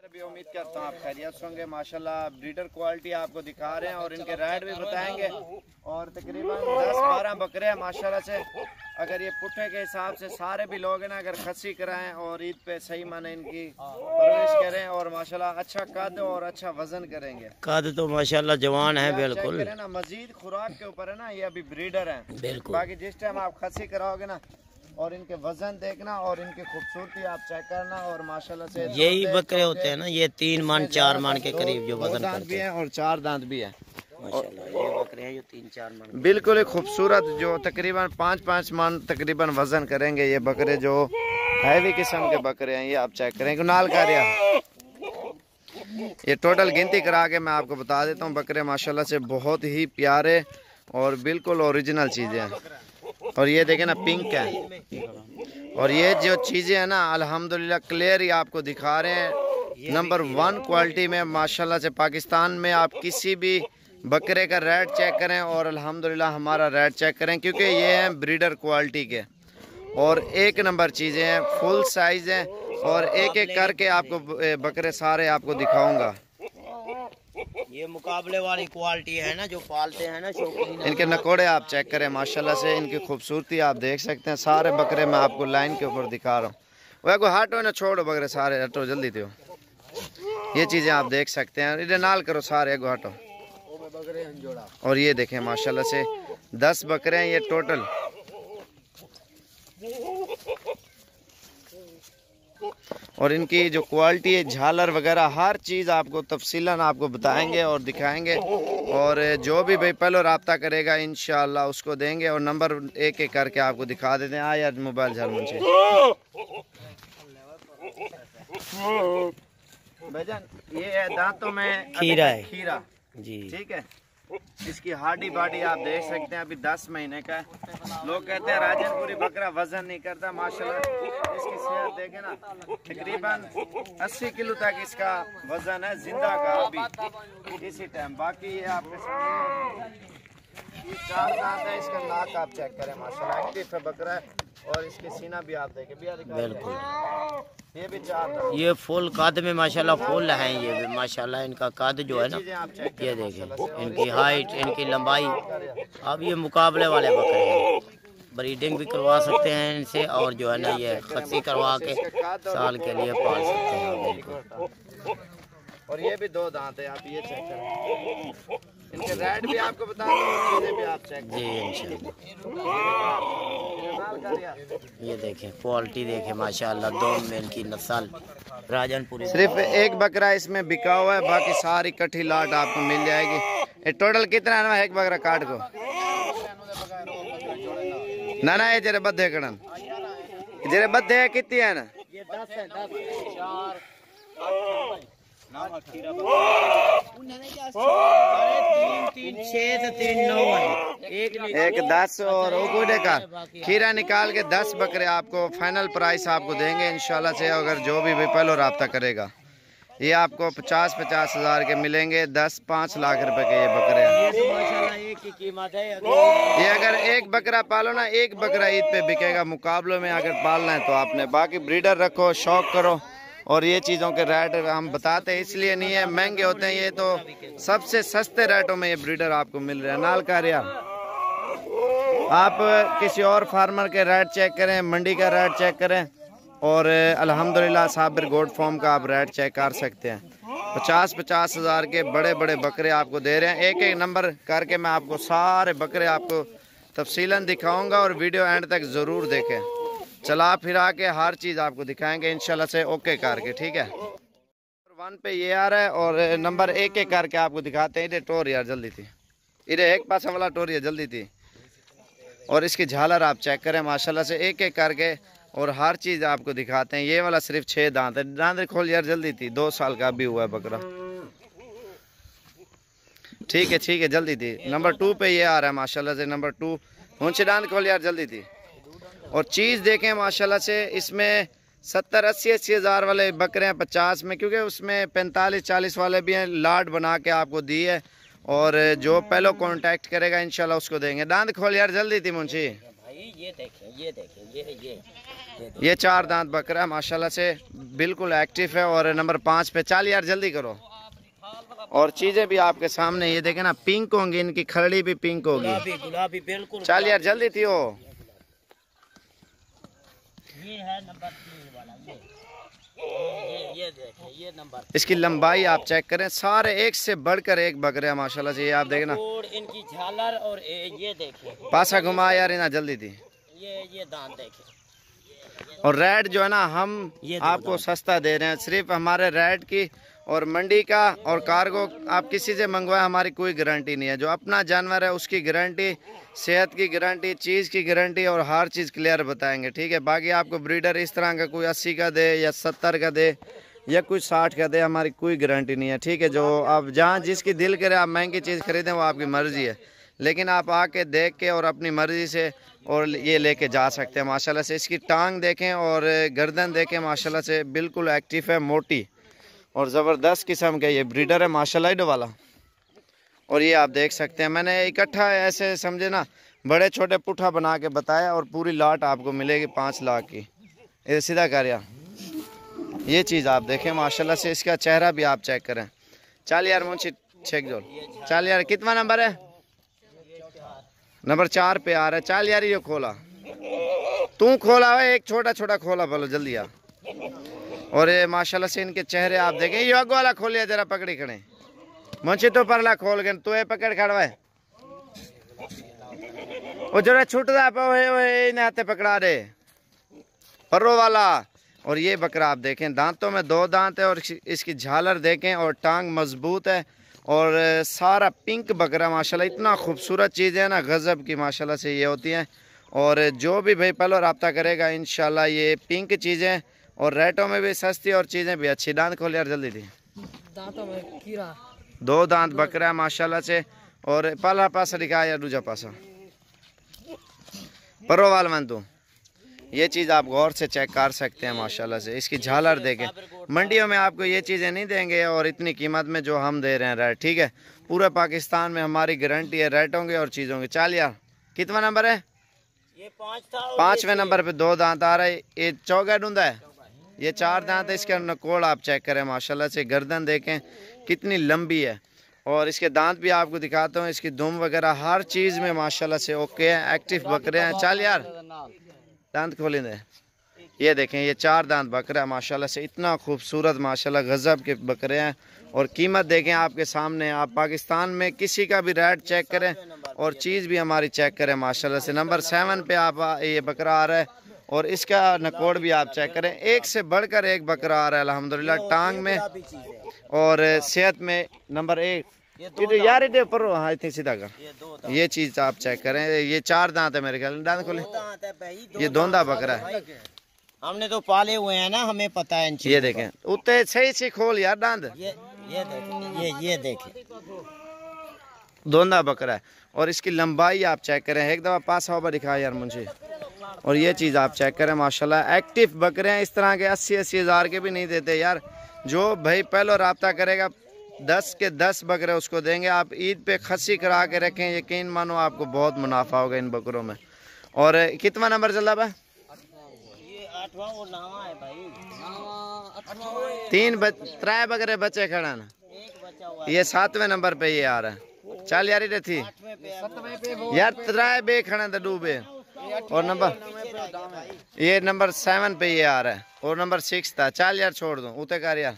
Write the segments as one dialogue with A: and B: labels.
A: भी उम्मीद करता हूँ आप खैरियत से होंगे। माशाल्लाह ब्रीडर क्वालिटी आपको दिखा रहे हैं और इनके रेट भी बताएंगे। और तकरीबन 10-12 बकरे हैं माशाल्लाह से। अगर ये पुट्ठे के हिसाब से सारे भी लोग हैं ना, अगर खस्सी कराएं और ईद पे सही माने इनकी परवरिश करें और माशाल्लाह अच्छा कद और अच्छा वजन करेंगे।
B: कद तो माशाल्लाह जवान है बिल्कुल
A: ना, मजीद खुराक के ऊपर है ना, ये अभी ब्रीडर हैं
B: बिल्कुल।
A: बाकी जिस टाइम आप खस्सी कराओगे ना और इनके वजन देखना और इनकी खूबसूरती आप चेक करना। और माशाल्लाह से
B: यही बकरे होते हैं ना, ये 3 मन 4 मन के करीब जो वजन
A: दांत भी हैं और 4 दांत भी है
B: माशाल्लाह। ये बकरे हैं जो 3-4 मन
A: बिल्कुल ही खूबसूरत, जो तकरीबन 5-5 मन तकरीबन वजन करेंगे। ये बकरे जो हैवी किस्म के बकरे हैं, ये आप चेक करें। नाल कार्या ये टोटल गिनती करा के मैं आपको बता देता हूँ। बकरे माशाल्लाह से बहुत ही प्यारे और बिल्कुल ओरिजिनल चीज़ें हैं। और ये देखें ना, पिंक है। और ये जो चीज़ें हैं ना अल्हम्दुलिल्लाह क्लियर ही आपको दिखा रहे हैं। नंबर 1 क्वालिटी में माशाल्लाह से पाकिस्तान में आप किसी भी बकरे का रेट चेक करें और अल्हम्दुलिल्लाह हमारा रेट चेक करें, क्योंकि ये हैं ब्रीडर क्वालिटी के और 1 नंबर चीज़ें हैं, फुल साइज़ हैं। और एक एक करके आपको बकरे सारे आपको दिखाऊंगा।
B: ये मुकाबले वाली क्वालिटी है ना, जो पालते हैं ना शौकीन।
A: इनके नकोड़े आप चेक करें माशाल्लाह से, इनकी खूबसूरती आप देख सकते हैं। सारे बकरे मैं आपको लाइन के ऊपर दिखा रहा हूँ। वह को हटो ना, छोड़ो बकरे सारे, हटो जल्दी दो। ये चीज़ें आप देख सकते हैं, इधर नाल करो सारे को हटो। और ये देखें माशाल्लाह से 10 बकरे हैं ये टोटल। और इनकी जो क्वालिटी है, झालर वगैरह हर चीज़ आपको तफसीलन आपको बताएंगे और दिखाएंगे। और जो भी भाई पहले रब्ता करेगा इंशाल्लाह उसको देंगे। और नंबर एक एक करके आपको दिखा देते हैं। यार मोबाइल झाल मुझे भाईजान, ये है दांतों में
B: खीरा है
A: खीरा
B: जी,
A: ठीक है। इसकी हार्डी बाडी आप देख सकते हैं, अभी 10 महीने का है। लोग कहते हैं राजनपुरी बकरा वजन नहीं करता, माशाल्लाह इसकी सेहत देखें ना, तकरीबन 80 किलो तक इसका वजन है जिंदा का अभी इसी टाइम। बाकी ये आपके सामने 4 दांत है। इसका नाक आप चेक करें माशाल्लाह एक्टिव है बकरा है। और इसके सीना भी आप देखें
B: बिल्कुल।
A: ये भी 4 दांत,
B: ये फुल कद में माशाल्लाह फुल हैं। ये भी माशाल्लाह इनका कद जो है ना, ये देखें इनकी हाइट, इनकी लंबाई। अब ये मुकाबले वाले बकरे हैं, ब्रीडिंग भी करवा सकते हैं इनसे और जो है ना ये खस्सी करवा के साल के लिए पाल सकते हैं बिल्कुल।
A: और ये भी 2 दांत है, आप ये चेक करें। इनके रेट भी आपको बता दूं, चीजें भी आप चेक
B: जी इंशाल्लाह। ये देखें क्वालिटी देखें माशाल्लाह, 2 मेल की नस्ल राजनपुरी।
A: सिर्फ एक बकरा इसमें बिका हुआ है, बाकी सारी कट्ठी लाट आपको मिल जाएगी। ये टोटल कितना है ना एक बकरा काट को? ना ना ये जरे बद्धे कड़न, जरे बद्धे है कितनी है ना?
B: ये 10 है, 10 4
A: एक 10 और ओगुडे का खीरा निकाल के 10 बकरे आपको फाइनल प्राइस आपको देंगे इंशाल्लाह से। अगर जो भी पहले रब्ता करेगा ये आपको 50-50 हज़ार के मिलेंगे। 10-5 लाख रुपए के ये बकरे हैं।
B: एक की कीमत है।
A: ये अगर एक बकरा पालो ना, एक बकरा ईद पे बिकेगा। मुकाबलों में अगर पालना है तो आपने, बाकी ब्रीडर रखो, शौक करो। और ये चीज़ों के रेट हम बताते हैं इसलिए नहीं है महंगे होते हैं, ये तो सबसे सस्ते रेटों में ये ब्रीडर आपको मिल रहा है। नाल कार्या आप किसी और फार्मर के रेट चेक करें, मंडी का रेट चेक करें और अल्हम्दुलिल्लाह साबिर गोट फार्म का आप रेट चेक कर सकते हैं। 50-50 हज़ार के बड़े बड़े बकरे आपको दे रहे हैं। एक एक नंबर करके मैं आपको सारे बकरे आपको तफसीलन दिखाऊंगा और वीडियो एंड तक ज़रूर देखें। चला फिरा के हर चीज़ आपको दिखाएंगे इंशाल्लाह से ओके करके, ठीक है। 1 पे ये आ रहा है और नंबर 1 एक करके आपको दिखाते हैं। इधर टोर यार जल्दी थी, इधर एक पास वाला टोर यार जल्दी थी। और इसकी झालर आप चेक करें माशाल्लाह से, एक एक करके और हर चीज़ आपको दिखाते हैं। ये वाला सिर्फ 6 दांत है। दांत खोल यार जल्दी थी, 2 साल का भी हुआ है बकरा। ठीक है जल्दी थी। नंबर 2 पे ये आ रहा है माशाल्लाह से, नंबर 2 ऊंचे दांत खोल यार जल्दी थी। और चीज़ देखें माशाल्लाह से, इसमें 70-80 हज़ार वाले बकरे हैं 50 में, क्योंकि उसमें 45-40 वाले भी हैं। लाट बना के आपको दी है और जो पहले कांटेक्ट करेगा इंशाल्लाह उसको देंगे। दांत खोल यार जल्दी थी मुंशी।
B: ये देखें, ये देखें,
A: ये 4 दांत बकरा माशाल्लाह से बिल्कुल एक्टिव है। और नंबर 5 पे। चल यार जल्दी करो। और चीजें भी आपके सामने, ये देखें ना, पिंक होंगी, इनकी खरड़ी भी पिंक होगी,
B: गुलाबी बिल्कुल।
A: चल यार जल्दी थी हो।
B: ये है नंबर 3 वाला, ये देखें, ये नंबर।
A: इसकी लंबाई आप चेक करें, सारे एक से बढ़कर एक बकरे माशाल्लाह से। ये आप देखें ना,
B: इनकी झालर। और ये देखें,
A: पासा घुमा यार इना जल्दी थी।
B: ये दांत देखें।
A: और रेट जो है ना, हम आपको सस्ता दे रहे हैं। सिर्फ हमारे रेट की और मंडी का और कार्गो आप किसी से मंगवाए, हमारी कोई गारंटी नहीं है। जो अपना जानवर है उसकी गारंटी, सेहत की गारंटी, चीज़ की गारंटी और हर चीज़ क्लियर बताएंगे, ठीक है। बाकी आपको ब्रीडर इस तरह का कोई 80 का दे या 70 का दे या कुछ 60 का दे, हमारी कोई गारंटी नहीं है, ठीक है। जो आप जहाँ जिसकी दिल करे आप महंगी चीज़ खरीदें, वो आपकी मर्ज़ी है, लेकिन आप आके देख के और अपनी मर्ज़ी से और ये लेके जा सकते हैं माशाल्लाह से। इसकी टांग देखें और गर्दन देखें माशाल्लाह से, बिल्कुल एक्टिव है, मोटी और ज़बरदस्त किस्म का ये ब्रीडर है माशाल्लाह वाला। और ये आप देख सकते हैं, मैंने इकट्ठा ऐसे समझे ना, बड़े छोटे पुट्ठा बना के बताया। और पूरी लाट आपको मिलेगी 5 लाख की। ये सीधा कार्या, ये चीज़ आप देखें माशाल्लाह से। इसका चेहरा भी आप चेक करें। चल यार मुंशी छेक जोल, चल यार कितना नंबर है? नंबर 4 पे आ रहा है। चल यार ये खोला, तू खोला है, एक छोटा छोटा खोला, बोलो जल्दी यार। और ये माशाल्लाह से इनके चेहरे आप देखें। ये अगो वाला खोलिया जरा, पकड़ी खड़े मुंशी तो परला खोल गए, तू ये पकड़ खड़वा है वो जरा छूटदा हाथे पकड़ा दे पर्रो वाला। और ये बकरा आप देखें, दांतों में 2 दांत है और इसकी झालर देखें और टांग मजबूत है। और सारा पिंक बकरा माशाल्लाह, इतना खूबसूरत चीज़ है ना, गज़ब की माशाल्लाह से ये होती हैं। और जो भी भाई पहले रब्ता करेगा इंशाल्लाह ये पिंक चीज़ें और रेटों में भी सस्ती और चीज़ें भी अच्छी। दांत खोल यार जल्दी थी।
B: दांतों में कीड़ा,
A: 2 दांत बकरा है माशाल्लाह से। और पहला पासा दिखा या दूजा पासा पर्रो वाल मन तू, ये चीज़ आप गौर से चेक कर सकते हैं माशाल्लाह से। इसकी झालर देखें, मंडियों में आपको ये चीज़ें नहीं देंगे और इतनी कीमत में जो हम दे रहे हैं रेट, ठीक है। पूरे पाकिस्तान में हमारी गारंटी है रेटों की और चीज़ों की। चल यार कितना नंबर है?
B: ये 5 था।
A: 5वें नंबर पे 2 दांत आ रहा है। ये चौगा ढूंढा है, ये 4 दांत है। इसके नकोड़ आप चेक करें माशाल्लाह से, गर्दन देखें कितनी लंबी है। और इसके दांत भी आपको दिखाता हूँ, इसकी दुम वगैरह हर चीज़ में माशाल्लाह से ओके है, एक्टिव बकरे हैं। चल यार दांत खोलें दे। ये देखें, ये 4 दांत बकरा है माशाल्लाह से, इतना खूबसूरत माशाल्लाह गज़ब के बकरे हैं। और कीमत देखें आपके सामने, आप पाकिस्तान में किसी का भी रेट चेक करें और चीज़ भी हमारी चेक करें माशाल्लाह से। नंबर 7 पे आप ये बकरा आ रहा है और इसका नकोड़ भी आप चेक करें, एक से बढ़कर एक बकरा आ रहा है अल्हम्दुलिल्लाह, टांग में और सेहत में नंबर 1। यार इधर ऊपर, हाँ इतनी सीधा कर। ये चीज़ आप चेक करें, ये 4 दांत है मेरे ख्याल। दांत खोले, ये दोंदा बकरा है।
B: हमने तो पाले हुए हैं ना, हमें पता है।
A: ये देखें उत्ते सही से खोल यार दांत।
B: ये देखें
A: दोंदा बकरा है। और इसकी लंबाई आप चेक करें, एक दफ़ा पास होगा दिखा यार मुझे। और ये चीज़ आप चेक करें माशाल्लाह, एक्टिव बकरे हैं। इस तरह के 80-80 हज़ार के भी नहीं देते यार। जो भाई पहले रब्ता करेगा 10 के 10 बकरे उसको देंगे। आप ईद पे खस्सी करा के रखें, यकीन मानो आपको बहुत मुनाफा होगा इन बकरों में। और कितना नंबर चल रहा है?
B: 8वां और 9वां है भाई।
A: 3 बकरे बच्चे खड़ा ना, ये 7वें नंबर पे ये आ रहा है। चल यार इधर थी यार, 3 बे खड़ा था डूबे। और नंबर ये नंबर 7 पे ये आ रहा है और नंबर 6 था। चल यार छोड़ दूँ उते कर यार।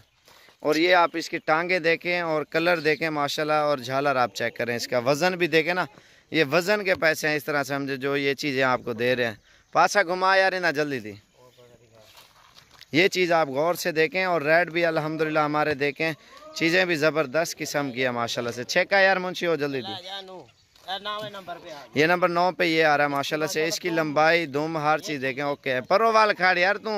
A: और ये आप इसकी टांगे देखें और कलर देखें माशाल्लाह, और झालर आप चेक करें, इसका वज़न भी देखें ना, ये वज़न के पैसे हैं इस तरह समझे, जो ये चीज़ें आपको दे रहे हैं। पासा घुमा यार ना जल्दी थी। ये चीज़ आप गौर से देखें और रेट भी अल्हम्दुलिल्लाह हमारे देखें, चीज़ें भी ज़बरदस्त किस्म की है माशाल्लाह से। चेक यार मुंशी हो जल्दी थी। ये नंबर 9 पे ये आ रहा है माशाल्लाह से। इसकी लंबाई दुम हर चीज़ देखें ओके है। पर्रो वाल खाड़ यार तू,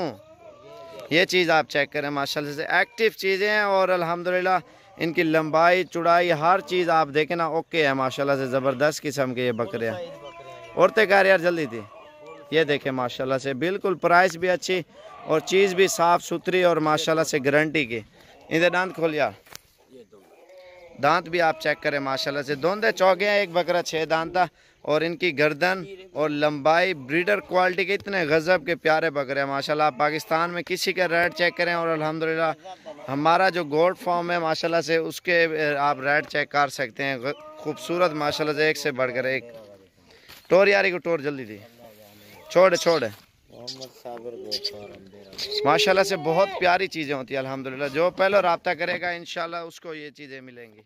A: ये चीज़ आप चेक करें माशाल्लाह से, एक्टिव चीज़ें हैं और अल्हम्दुलिल्लाह इनकी लंबाई चौड़ाई हर चीज़ आप देखें ना ओके है माशाल्लाह से। ज़बरदस्त किस्म के ये बकरे हैं। और कार यार जल्दी थी। ये देखें माशाल्लाह से, बिल्कुल प्राइस भी अच्छी और चीज़ भी साफ़ सुथरी और माशाल्लाह से गारंटी की। इधर दांत खोल यार, दांत भी आप चेक करें माशाल्लाह से। दोंदे चौके हैं, एक बकरा 6 दांत था। और इनकी गर्दन और लंबाई, ब्रीडर क्वालिटी के इतने गज़ब के प्यारे बकरे हैं माशाल्लाह। आप पाकिस्तान में किसी का रेट चेक करें और अल्हम्दुलिल्लाह हमारा जो गोल्ड फॉर्म है माशाल्लाह से उसके आप रेट चेक कर सकते हैं। खूबसूरत माशाल्लाह से एक से बढ़कर एक। टोर यारी को टोर जल्दी दी, छोड़ माशाल्लाह से बहुत प्यारी चीज़ें होती है अल्हम्दुलिल्लाह। जो पहले रब्ता करेगा इंशाल्लाह उसको ये चीज़ें मिलेंगी।